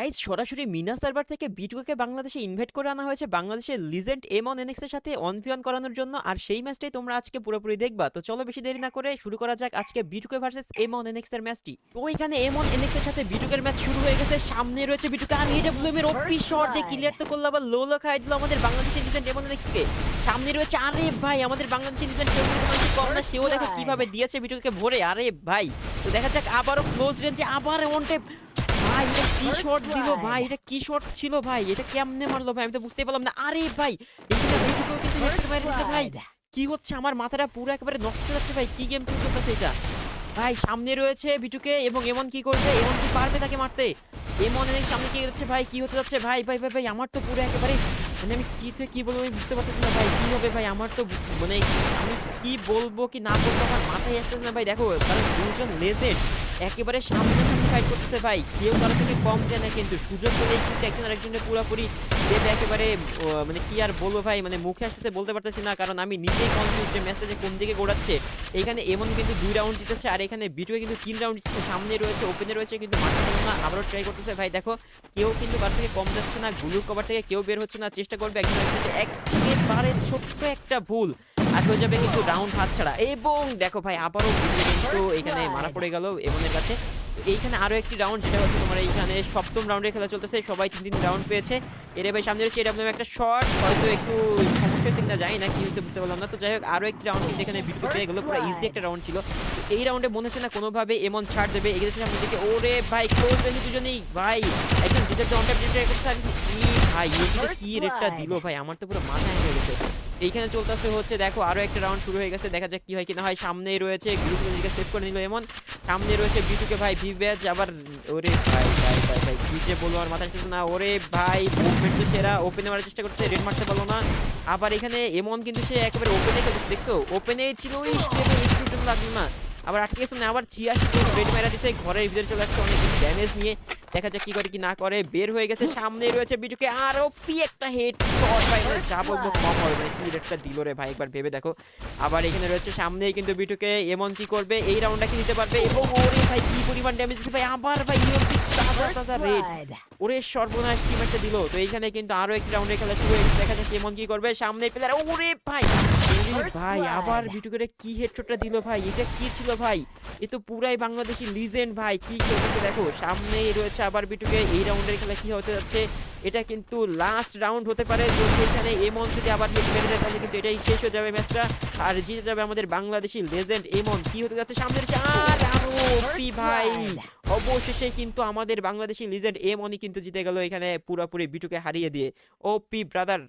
Guys সরাসরি Mina server থেকে বিটুকে বাংলাদেশে ইনভাইট করে আনা হয়েছে বাংলাদেশের লিজেন্ড এমন এনএক্স এর সাথে অন ভিয়ন করানোর জন্য। আর সেই ম্যাচটাই তোমরা আজকে পুরোপুরি দেখবা। তো চলো বেশি দেরি না করে শুরু করা যাক আজকে বিটুকে ভার্সেস এমন এনএক্স এর ম্যাচটি। তো এখানে এমন এনএক্স এর সাথে বিটুকের ম্যাচ শুরু হয়ে গেছে। সামনে রয়েছে বিটুকে আর এডব্লিউএম এর ওপি শট দিয়ে ক্লিয়ার তো করলো, আবার লো খাই দিল আমাদের বাংলাদেশের লিজেন্ড এমন এনএক্স কে। সামনে রয়েছে আরে ভাই আমাদের বাংলাদেশের লিজেন্ড কর্নার, সেও দেখো কিভাবে দিয়েছে বিটুকে ভরে। আরে ভাই তো দেখা যাক আবারও ক্লোজ রেঞ্জে আবার এমন টেপ। ভাই এটা কি শট দিল ভাই, এটা কি শট ছিল ভাই, এটা কেমনে মারলো ভাই আমি তো বুঝতেই পারলাম না। আরে ভাই এখানে বিটুকেও কিন্তু হেডশট মেরে দিয়েছে ভাই। কি হচ্ছে আমার মাথাটা পুরো একেবারে নষ্ট হয়ে যাচ্ছে ভাই, কি গেম প্লে চলতেছে এটা ভাই। সামনে রয়েছে বিটুকে এবং এমন কি করবে, এমন কি পারবে তাকে মারতে? এমন অনেক সামনে কি যাচ্ছে ভাই, কি হতে যাচ্ছে ভাই ভাই ভাই ভাই আমার তো পুরো একেবারে মানে আমি কি থেকে কি বলবো আমি বুঝতে পারতেছি না ভাই, কি হবে ভাই আমার তো মানে আমি কি বলবো কি না বলবো আমার মাথায় আসতেছে না ভাই। দেখো কারণ দুজন লেজেন্ড একেবারে সামনাসামনি ফাইট করতেছে ভাই, কেউ কারো থেকে কম যায় না, কিন্তু সুযোগ পেলেই কিন্তু একজন আরেকজনের পুরোপুরি দেবে একেবারে। মানে কি আর বলবো ভাই, মানে মুখে আসতে বলতে পারতেছি না, কারণ আমি নিজেই কনফিউজ যে ম্যাচটা যে কোন দিকে গোড়াচ্ছে। এখানে এমন কিন্তু 2 রাউন্ড জিতেছে আর এখানে বিটুয়ে কিন্তু 3 রাউন্ড জিতেছে। সামনে রয়েছে ওপেনে রয়েছে কিন্তু মারতে পারলো না, আবারও ট্রাই করতেছে ভাই। দেখো কেউ কিন্তু কার থেকে কম যাচ্ছে না, গুলুর কভার থেকে কেউ বের হচ্ছে না, চেষ্টা করবে একজন আরেকজনকে একেবারে ছোট্ট একটা ভুল আর হয়ে যাবে কিন্তু রাউন্ড হাতছাড়া। এবং দেখো ভাই আবারও কিন্তু এখানে মারা পড়ে গেল এমনের কাছে। এইখানে আরো একটি রাউন্ড যেটা হচ্ছে তোমার এইখানে সপ্তম রাউন্ডের খেলা চলতেছে, সবাই 3 রাউন্ড পেয়েছে। এর ভাই সামনে রয়েছে এটা একটা শট, হয়তো একটু সমস্যা হচ্ছে কিনা জানি না, কি হয়েছে বুঝতে পারলাম না। তো যাই হোক আরো একটি রাউন্ড কিন্তু এখানে বিটুকে পেয়ে গেল, পুরো ইজি একটা রাউন্ড ছিল। তো এই রাউন্ডে মনে হচ্ছে না কোনোভাবে এমন ছাড় দেবে, এগিয়েছে সামনে দিকে। ওরে ভাই ক্লোজ রেঞ্জে দুজনেই ভাই একদম ডিজার্ভ অন ট্যাপ ডিজার্ভ করছে। আর কি ভাই ইউটিতে কি রেটটা দিল ভাই, আমার তো পুরো মাথা হয়ে গেছে। এইখানে চলতেছে হচ্ছে দেখো আরো একটা রাউন্ড শুরু হয়ে গেছে, দেখা যাক কি হয় কিনা হয়। সামনেই রয়েছে গ্রুপ নিজেকে সেভ করে নিল এমন, সামনে রয়েছে বিটুকে ভাই ভিভ্যাজ আবার। ওরে ভাই ভাই ভাই ভাই কি যে বলবো আমার মাথায় আসছে না। ওরে ভাই মুভমেন্ট তো সেরা, ওপেনে মারার চেষ্টা করছে, রেড মারতে পারলো না। আবার এখানে এমন কিন্তু সে একেবারে ওপেনে খেলছে, দেখছো ওপেনে ছিল একটু লাগলো না, আবার আটকে গেছে না। আবার 86 রেড মারা দিছে, ঘরের ভিতরে চলে আসছে অনেক ড্যামেজ নিয়ে। দেখা যাক কি করে কি না করে, বের হয়ে গেছে। সামনে রয়েছে বিটুকে আর ওপি একটা হেড শট ভাই, যা বলবো কম হবে, মানে কি রেডটা দিল রে ভাই একবার ভেবে দেখো। আবার এখানে রয়েছে সামনেই কিন্তু বিটুকে এমন কি করবে, এই রাউন্ডটা কি নিতে পারবে? এবং ওরে ভাই কি পরিমাণ ড্যামেজ দিছে ভাই, আবার ভাই তাজা রেড, ওরে সর্বনাশ কি ম্যাচটা দিল। তো এইখানে কিন্তু আরো একটি রাউন্ডের খেলা শুরু হয়ে গেছে, দেখা যাক এমন কি করবে। সামনে প্লেয়ার ওরে ভাই ভাই আবার বিটুকে কি হেডশটটা দিল ভাই, এটা কি ছিল ভাই? এ তো পুরাই বাংলাদেশি লিজেন্ড ভাই, কি খেলতেছে দেখো। সামনেই রয়েছে আবার বিটুকে, এই রাউন্ডের খেলা কি হতে যাচ্ছে, এটা কিন্তু লাস্ট রাউন্ড হতে পারে। যদি এখানে এমন যদি আবার হেড মেরে দেয় তাহলে কিন্তু এটাই শেষ হয়ে যাবে ম্যাচটা, আর জিতে যাবে আমাদের বাংলাদেশি লেজেন্ড এমন। কি হতে যাচ্ছে সামনের ভাই, অবশেষে কিন্তু আমাদের বাংলাদেশি লিজেন্ড এমনই কিন্তু জিতে গেল এখানে পুরোপুরি বিটুকে হারিয়ে দিয়ে। ওপি ব্রাদার